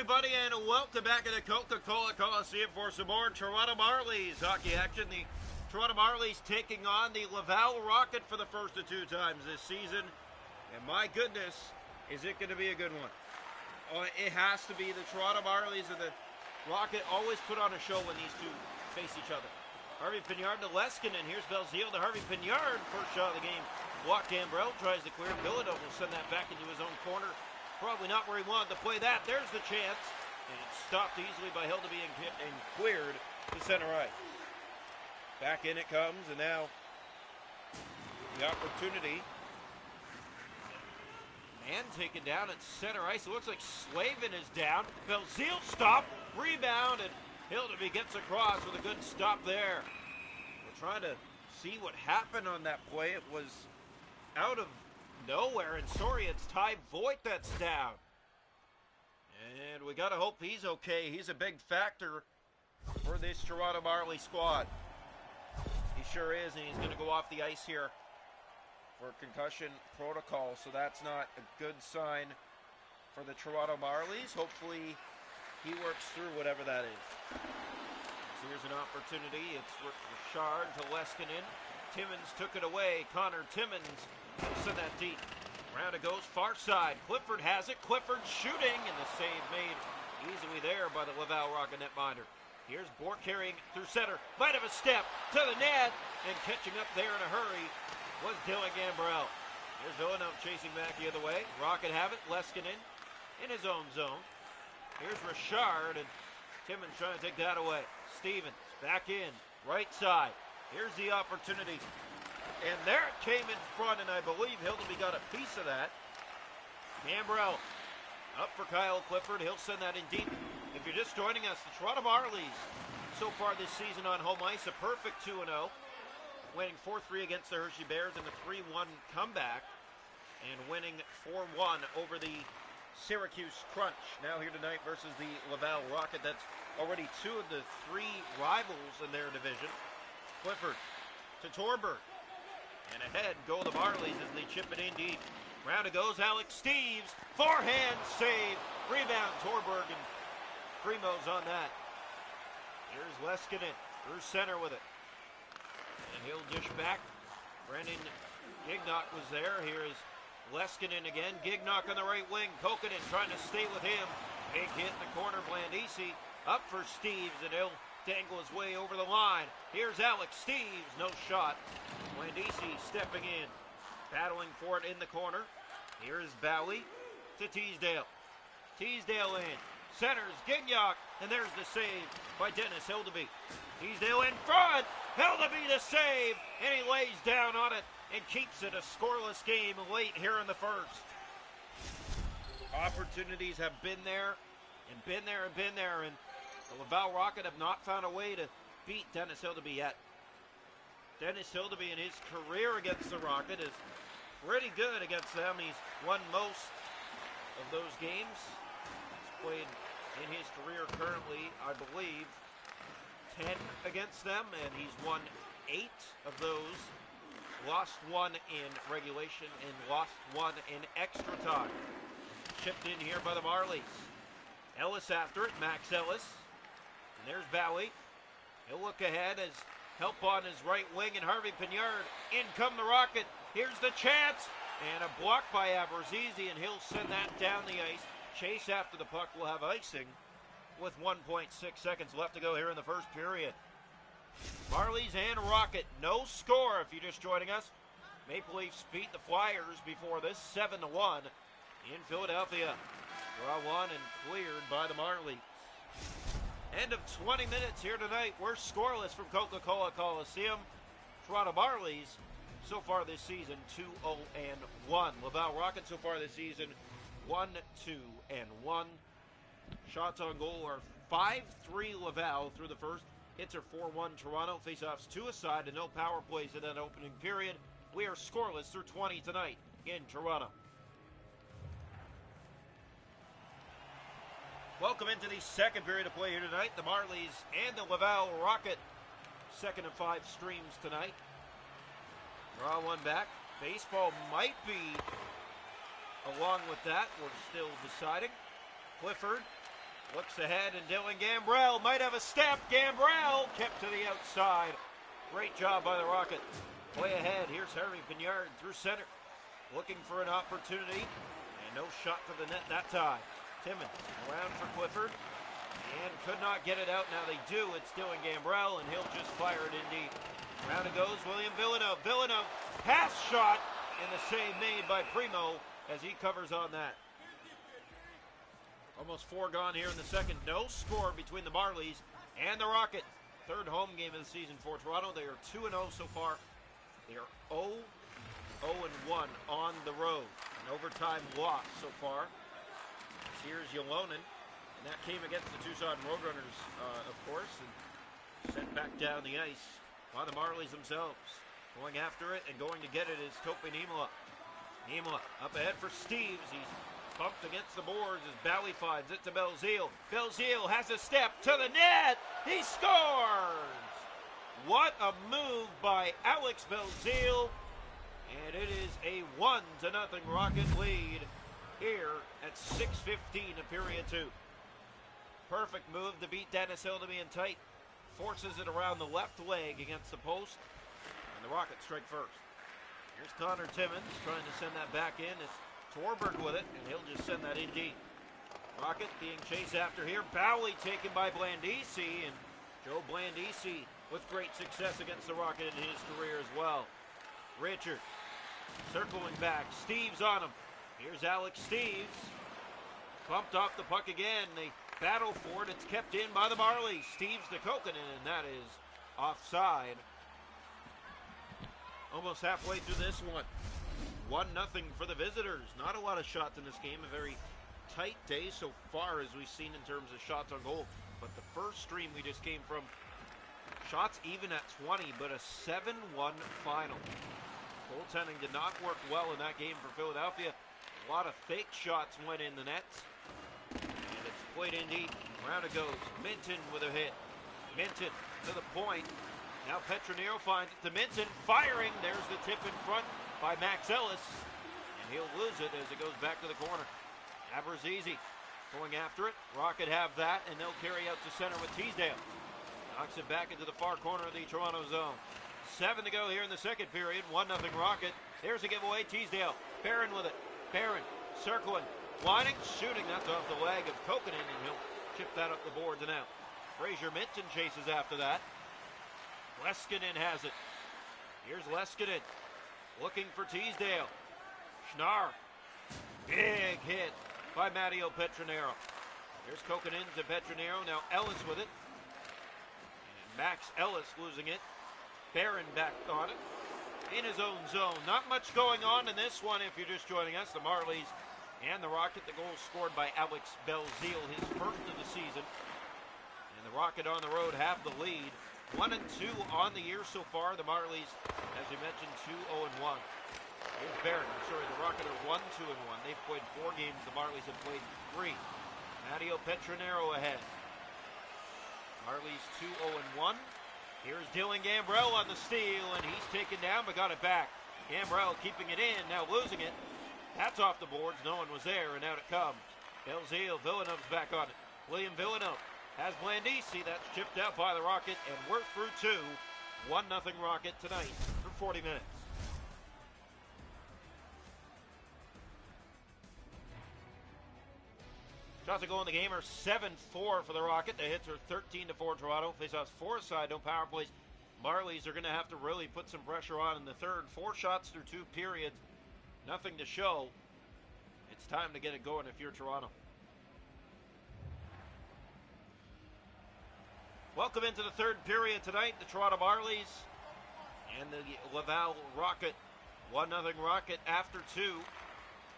everybody, and welcome back to the Coca-Cola Coliseum for some more Toronto Marlies hockey action. The Toronto Marlies taking on the Laval Rocket for the first of two times this season. And my goodness, is it going to be a good one. It has to be. The Toronto Marlies and the Rocket always put on a show when these two face each other. Harvey Pinard to Leskinen. Here's Belzile to Harvey Pinard. First shot of the game. Block Gambrell tries to clear. Bilodeau will send that back into his own corner. Probably not where he wanted to play that. There's the chance. And it's stopped easily by Hildeby and cleared to center ice. Back in it comes, and now the opportunity. Man taken down at center ice. It looks like Slavin is down. Belzile stop, rebound, and Hildeby gets across with a good stop there. We're trying to see what happened on that play. It was out of nowhere, and sorry, it's Ty Voigt that's down. And we got to hope he's okay. He's a big factor for this Toronto Marlies squad. He sure is, and he's going to go off the ice here for concussion protocol, so that's not a good sign for the Toronto Marlies. Hopefully he works through whatever that is. So here's an opportunity. It's Richard to Leskinen. Timmins took it away. Connor Timmins will send that deep. Round it goes, far side. Clifford has it. Clifford shooting, and the save made easily there by the Laval Rocket netminder. Here's Bourque carrying through center. Might have a step to the net, and catching up there in a hurry was Dylan Gambrell. Here's Villeneuve chasing back the other way. Rocket have it. Leskinen in his own zone. Here's Richard, and Timmins trying to take that away. Stevens back in, right side. Here's the opportunity. And there it came in front, and I believe Hildeby got a piece of that. Gambrell up for Kyle Clifford. He'll send that in deep. If you're just joining us, the Toronto Marlies so far this season on home ice, a perfect 2-0. Winning 4-3 against the Hershey Bears in a 3-1 comeback. And winning 4-1 over the Syracuse Crunch. Now here tonight versus the Laval Rocket. That's already two of the three rivals in their division. Clifford to Torberg. And ahead go the Marlies as they chip it in deep. Round it goes, Alex Steeves. Forehand save. Rebound, Torberg, and Primo's on that. Here's Leskinen through center with it. And he'll dish back. Brendan Gignock was there. Here is Leskinen again. Gignock on the right wing. Kokkonen trying to stay with him. Big hit in the corner. Blandisi up for Steeves, and he'll dangle his way over the line. Here's Alex Steeves. No shot. Blandisi stepping in. Battling for it in the corner. Here's Bowie to Teasdale. Teasdale in. Centers Gignock. And there's the save by Dennis Hildeby. Teasdale in front. Hildeby the save. And he lays down on it and keeps it a scoreless game late here in the first. Opportunities have been there and been there and been there, and the Laval Rocket have not found a way to beat Dennis Hildeby yet. Dennis Hildeby in his career against the Rocket is pretty good against them. He's won most of those games. He's played in his career currently, I believe, 10 against them, and he's won 8 of those. Lost one in regulation and lost one in extra time. Chipped in here by the Marlies. Ellis after it, Max Ellis. And there's Bowie. He'll look ahead as help on his right wing, and Harvey Pinard. In come the Rocket. Here's the chance. And a block by Aberzizi, and he'll send that down the ice. Chase after the puck will have icing with 1.6 seconds left to go here in the first period. Marlies and Rocket, no score if you're just joining us. Maple Leafs beat the Flyers before this, 7-1 in Philadelphia. Draw one and cleared by the Marlies. End of 20 minutes here tonight. We're scoreless from Coca-Cola Coliseum. Toronto Marlies so far this season 2-0-1. Laval Rocket so far this season 1-2-1. Shots on goal are 5-3 Laval through the first. Hits are 4-1 Toronto. Faceoffs 2 aside and no power plays in that opening period. We are scoreless through 20 tonight in Toronto. Welcome into the second period of play here tonight. The Marlies and the Laval Rocket. Second of 5 streams tonight. Draw one back. Baseball might be along with that. We're still deciding. Clifford Looks ahead, and Dylan Gambrell might have a step. Gambrell kept to the outside. Great job by the Rocket. Play ahead. Here's Harry Pignard through center. Looking for an opportunity. And no shot to the net that time. Timmins around for Clifford. And could not get it out. Now they do. It's Dylan Gambrell, and he'll just fire it in deep. Round it goes, William Villeneuve. Villeneuve, pass shot, and the save made by Primo as he covers on that. Almost 4 gone here in the second. No score between the Marlies and the Rocket. Third home game of the season for Toronto. They are 2-0 so far. They are 0-1 on the road. An overtime loss so far. Here's Yolonen. And that came against the Tucson Roadrunners, of course. And sent back down the ice by the Marlies themselves. Going after it and going to get it is Tope Niemela. Niemela up ahead for Steves. He's bumped against the boards as Bowie finds it to Belzile. Belzile has a step to the net. He scores! What a move by Alex Belzile. And it is a 1-0 Rocket lead here at 6:15 of period 2. Perfect move to beat Dennis Hildeby in tight. Forces it around the left leg against the post. And the Rockets strike first. Here's Connor Timmins trying to send that back in. It's Torberg with it, and he'll just send that in deep. Rocket being chased after here. Bowie taken by Blandisi, and Joe Blandisi with great success against the Rocket in his career as well. Richard circling back. Steves on him. Here's Alex Steves. Bumped off the puck again. They battle for it. It's kept in by the Marlies. Steves to Kokkonen, and that is offside. Almost halfway through this one. 1-0 for the visitors. Not a lot of shots in this game. A very tight day so far as we've seen in terms of shots on goal. But the first stream we just came from, shots even at 20, but a 7-1 final. Goaltending did not work well in that game for Philadelphia. A lot of fake shots went in the nets. And it's played in deep. Round it goes. Minton with a hit. Minton to the point. Now Petronero finds it to Minton. Firing. There's the tip in front by Max Ellis, and he'll lose it as it goes back to the corner. Aberzizi going after it. Rocket have that, and they'll carry out to center with Teasdale. Knocks it back into the far corner of the Toronto zone. 7 to go here in the second period. 1-0 Rocket. There's a giveaway. Teasdale. Barron with it. Barron circling. Lining. Shooting. That's off the leg of Kokkonen, and he'll chip that up the boards and out. Fraser Minton chases after that. Leskinen has it. Here's Leskinen. Looking for Teasdale. Schnarr. Big hit by Matteo Petronero. There's Kokkonen to Petronero. Now Ellis with it. And Max Ellis losing it. Barron back on it. In his own zone. Not much going on in this one if you're just joining us. The Marlies and the Rocket. The goal scored by Alex Belzile, his first of the season. And the Rocket on the road have the lead. 1-2 on the year so far. The Marlies, as you mentioned, 2-0-1. Here's Barron. The Rocket are 1-2-1. They've played 4 games. The Marlies have played 3. Matteo Petronero ahead. Marlies 2-0-1. Here's Dylan Gambrell on the steal, and he's taken down but got it back. Gambrell keeping it in, now losing it. That's off the boards. No one was there, and out it comes. Belzile, Villeneuve's back on it. William Villeneuve has Blandisi. That's chipped out by the Rocket, and we're through 2. 1-0 Rocket tonight for 40 minutes. Shots a goal in the game are 7-4 for the Rocket. The hits are 13-4 Toronto. Faceoffs 4 side, no power plays. Marlies are going to have to really put some pressure on in the third. 4 shots through 2 periods. Nothing to show. It's time to get it going if you're Toronto. Welcome into the third period tonight. The Toronto Marlies and the Laval Rocket. 1-0 Rocket after 2.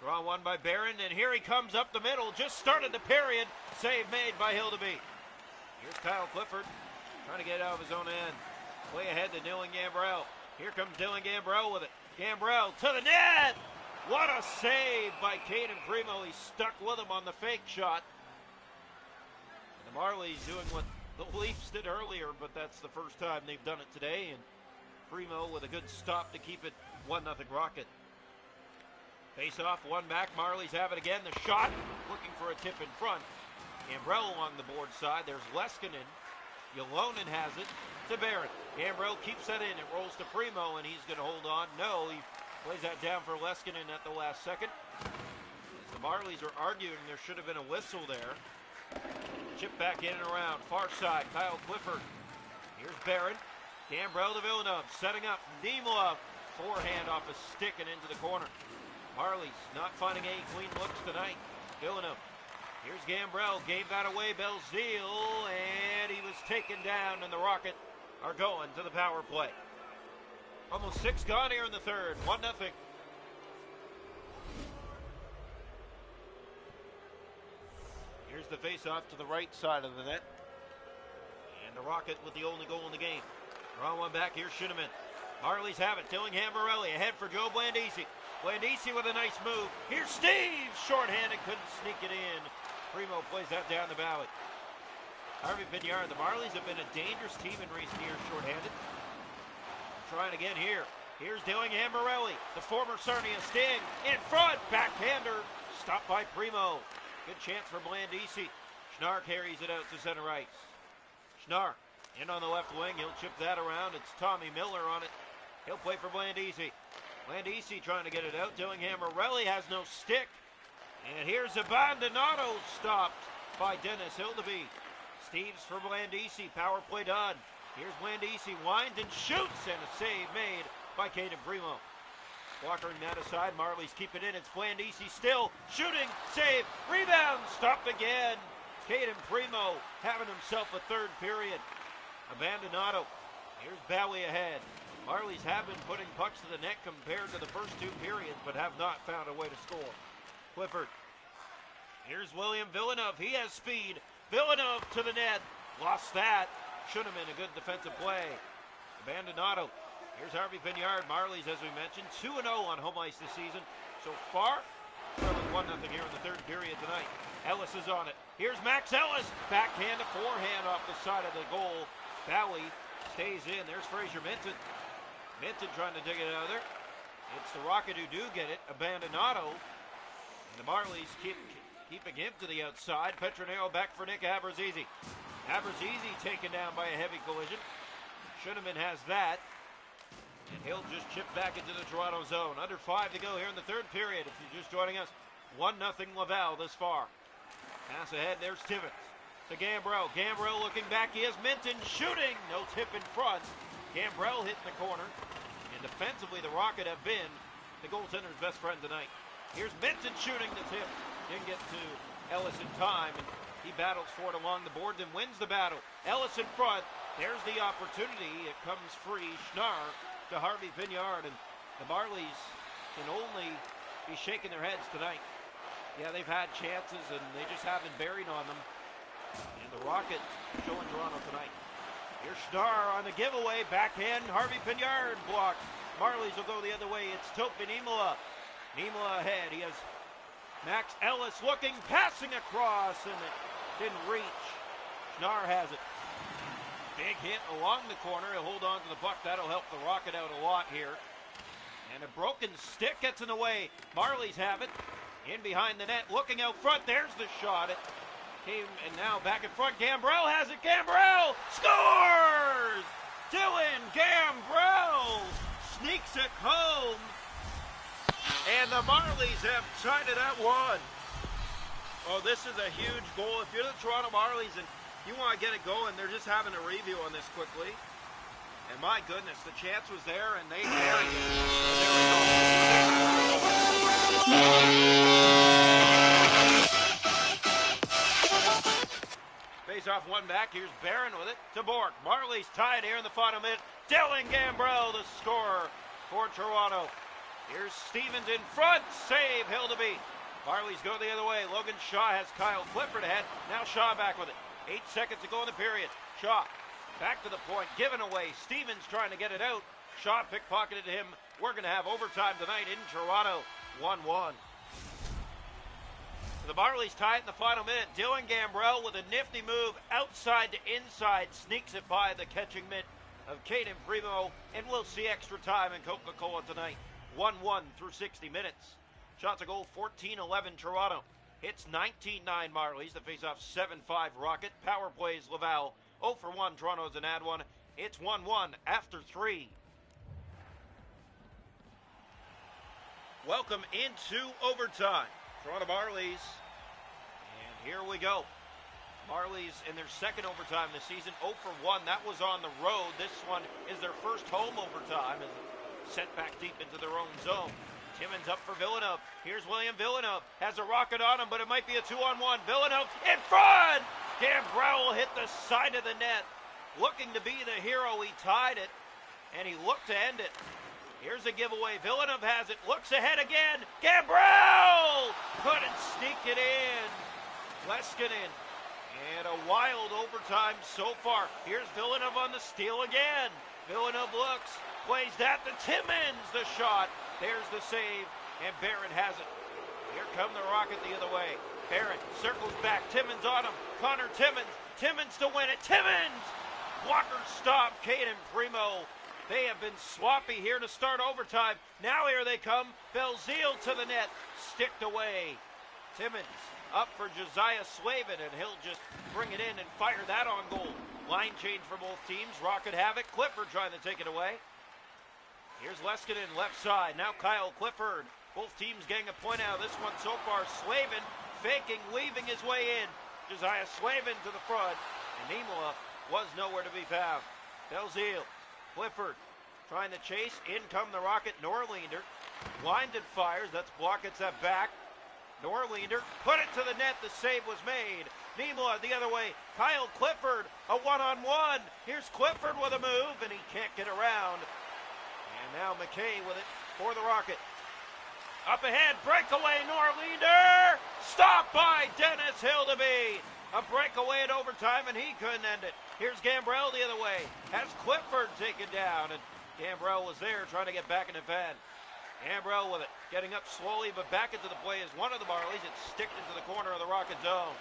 Draw one by Barron, and here he comes up the middle. Just started the period. Save made by Hildeby. Here's Kyle Clifford trying to get out of his own end. Play ahead to Dylan Gambrell. Here comes Dylan Gambrell with it. Gambrell to the net. What a save by Caden Primo. He stuck with him on the fake shot. And the Marlies doing what the Leafs did earlier, but that's the first time they've done it today. And Primo with a good stop to keep it 1-0 Rocket. Face off, one back. Marlies have it again. The shot, looking for a tip in front. Gambrell along the board side. There's Leskinen. Ylonen has it to Barron. Gambrell keeps that in. It rolls to Primo, and he's going to hold on. No, he plays that down for Leskinen at the last second. As the Marlies are arguing, there should have been a whistle there. Chip back in and around. Far side, Kyle Clifford. Here's Barron. Gambrell to Villeneuve. Setting up. Niemela. Forehand off a stick and into the corner. Marlies not finding any clean looks tonight. Villeneuve. Here's Gambrell. Gave that away. Belzile. And he was taken down, and the Rocket are going to the power play. Almost 6 gone here in the third. 1-0. Here's the face-off to the right side of the net. And the Rocket with the only goal in the game. Draw one back. Here's Schuneman. Marlies have it. Dillingham Morelli ahead for Joe Blandisi. Blandisi with a nice move. Here's Steve. Shorthanded. Couldn't sneak it in. Primo plays that down the valley. Harvey Pignard. The Marlies have been a dangerous team in recent years shorthanded. Trying again here. Here's Dillingham Morelli. The former Sarnia Sting. In front. Backhander. Stopped by Primo. Good chance for Blandisi. Schnarr carries it out to center ice. Schnarr in on the left wing. He'll chip that around. It's Tommy Miller on it. He'll play for Blandisi. Blandisi trying to get it out. Dillingham Morelli has no stick. And here's Abandonado stopped by Dennis Hildeby. Steves for Blandisi. Power play done. Here's Blandisi. Winds and shoots. And a save made by Caden Primo. Walkering that aside. Marlies keep it in. It's Blandisi still shooting. Save. Rebound. Stopped again. Caden Primo having himself a third period. Abandonado. Here's Bowie ahead. Marlies have been putting pucks to the net compared to the first 2 periods, but have not found a way to score. Clifford. Here's William Villeneuve. He has speed. Villeneuve to the net. Lost that. Should have been a good defensive play. Abandonado. Here's Harvey Pignard. Marlies, as we mentioned, 2-0 on home ice this season. So far, trailing 1-0 here in the third period tonight. Ellis is on it. Here's Max Ellis. Backhand to forehand off the side of the goal. Bowie stays in. There's Fraser Minton. Minton trying to dig it out of there. It's the Rocket who do get it. Abandonado. And the Marlies keeping him to the outside. Petronero back for Nick Abrazizi. Abrazizi taken down by a heavy collision. Schuneman has that. And he'll just chip back into the Toronto zone. Under 5 to go here in the third period. If you're just joining us, 1-0 Laval this far. Pass ahead, there's Timmins to Gambrell. Gambrell looking back, he has Minton shooting. No tip in front. Gambrell hitting the corner. And defensively, the Rocket have been the goaltender's best friend tonight. Here's Minton shooting the tip. Didn't get to Ellis in time, and he battles for it along the boards and wins the battle. Ellis in front. There's the opportunity. It comes free. Schnarr to Harvey Pignard, and the Marlies can only be shaking their heads tonight. Yeah, they've had chances, and they just haven't buried on them. And the Rocket showing Toronto tonight. Here's Schnarr on the giveaway. Backhand, Harvey Pignard blocked. Marlies will go the other way. It's Topi Niemela. Niemela ahead. He has Max Ellis looking, passing across, and it didn't reach. Schnarr has it. Big hit along the corner. He'll hold on to the puck. That'll help the Rocket out a lot here. And a broken stick gets in the way. Marlies have it. In behind the net, looking out front. There's the shot. It came, and now back in front. Gambrell has it. Gambrell scores! Dylan Gambrell sneaks it home. And the Marlies have tied it at 1. Oh, this is a huge goal. If you're the Toronto Marlies and you want to get it going, they're just having a review on this quickly. And my goodness, the chance was there, and they buried it. There we go. Face off one back. Here's Barron with it to Bork. Marlies tied here in the final minute. Dylan Gambrell, the scorer for Toronto. Here's Stevens in front. Save Hildeby. Marlies go the other way. Logan Shaw has Kyle Clifford ahead. Now Shaw back with it. 8 seconds to go in the period. Shaw back to the point. Given away. Stevens trying to get it out. Shaw pickpocketed him. We're going to have overtime tonight in Toronto. 1-1. The Marlies tie it in the final minute. Dylan Gambrell with a nifty move outside to inside. Sneaks it by the catching mitt of Caden Primo. And we'll see extra time in Coca-Cola tonight. 1-1 through 60 minutes. Shots a goal, 14-11 Toronto. Hits 19-9 Marlies. The face-off 7-5 Rocket. Power plays Laval 0 for 1. Toronto's an add one. It's 1-1 after 3. Welcome into overtime. Toronto Marlies. And here we go. Marlies in their second overtime this season, 0 for 1. That was on the road. This one is their first home overtime as sent back deep into their own zone. Timmins up for Villeneuve. Here's William Villeneuve. Has a rocket on him, but it might be a 2-on-1. Villeneuve in front! Gambrell hit the side of the net. Looking to be the hero. He tied it, and he looked to end it. Here's a giveaway. Villeneuve has it. Looks ahead again. Gambrell! Couldn't sneak it in. Leskinen. And a wild overtime so far. Here's Villeneuve on the steal again. Villeneuve looks. Plays that to Timmins. The shot. There's the save. And Barron has it. Here come the Rocket the other way. Barron circles back. Timmins on him. Connor Timmins. Timmins to win it. Timmins! Blocker stop. Caden Primo. They have been sloppy here to start overtime. Now here they come. Belzile to the net. Sticked away. Timmins up for Josiah Slavin, and he'll just bring it in and fire that on goal. Line change for both teams. Rocket have it. Clifford trying to take it away. Here's Leskinen left side. Now Kyle Clifford. Both teams getting a point out of this one so far. Slavin faking, weaving his way in. Josiah Slavin to the front. And Nimola was nowhere to be found. Belzile. Clifford trying to chase. In come the Rocket. Norlinder. Winded fires. That's Blockett's at back. Norlinder put it to the net. The save was made. Nimola the other way. Kyle Clifford. A one-on-one. Here's Clifford with a move, and he can't get around. And now McKay with it for the Rocket. Up ahead. Breakaway. Norlinder. Stopped by Dennis Hildeby. A breakaway at overtime, and he couldn't end it. Here's Gambrell the other way. Has Clifford taken down, and Gambrell was there trying to get back in event. Gambrell with it, getting up slowly, but back into the play is one of the Marlies. It's sticked into the corner of the Rocket zone.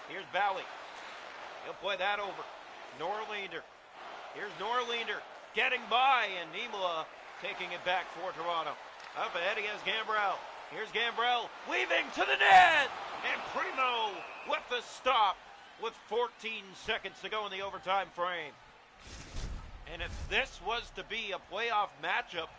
Here's Bowie. He'll play that over. Norlinder. Here's Norlinder getting by, and Nimola taking it back for Toronto. Up ahead, he has Gambrell. Here's Gambrell weaving to the net, and Primo with the stop with 14 seconds to go in the overtime frame. And if this was to be a playoff matchup,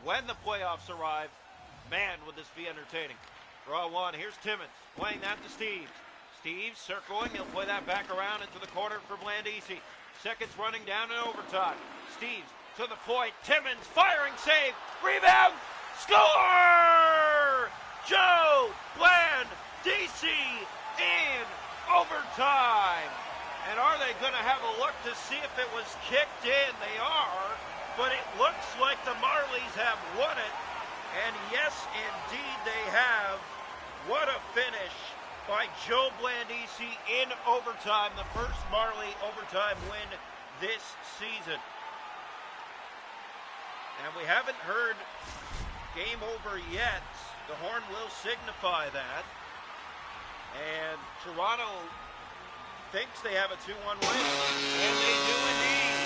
when the playoffs arrive, man, would this be entertaining. Draw one. Here's Timmins playing that to Steves. Steves circling. He'll play that back around into the corner for Blandisi. Seconds running down in overtime. Steves to the point. Timmins firing save. Rebound. Score! Joe Blandisi in overtime. And are they going to have a look to see if it was kicked in? They are, but it looks like the Marlies have won it. And yes, indeed they have. What a finish by Joe Blandisi in overtime. The first Marlie overtime win this season. And we haven't heard game over yet. The horn will signify that. And Toronto thinks they have a 2-1 win. And they do indeed.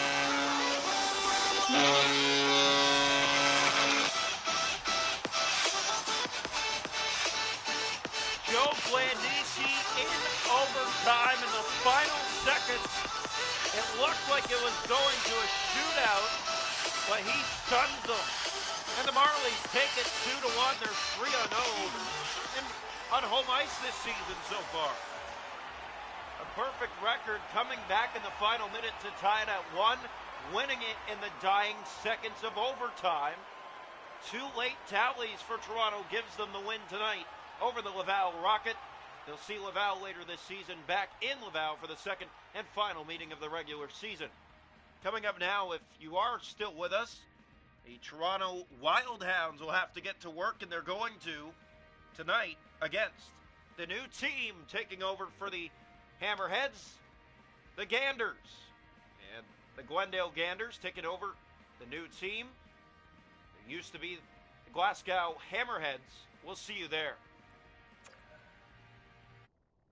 Joe Blandisi in overtime in the final seconds. It looked like it was going to a shootout, but he stunned them. And the Marlies take it 2-1. They're 3-0 on home ice this season so far. A perfect record coming back in the final minute to tie it at 1, winning it in the dying seconds of overtime. Two late tallies for Toronto gives them the win tonight over the Laval Rocket. They'll see Laval later this season back in Laval for the second and final meeting of the regular season. Coming up now, if you are still with us, the Toronto Wildhounds will have to get to work, and they're going to tonight against the new team taking over for the Hammerheads, the Ganders. And the Glendale Ganders taking over the new team. It used to be the Glasgow Hammerheads. We'll see you there.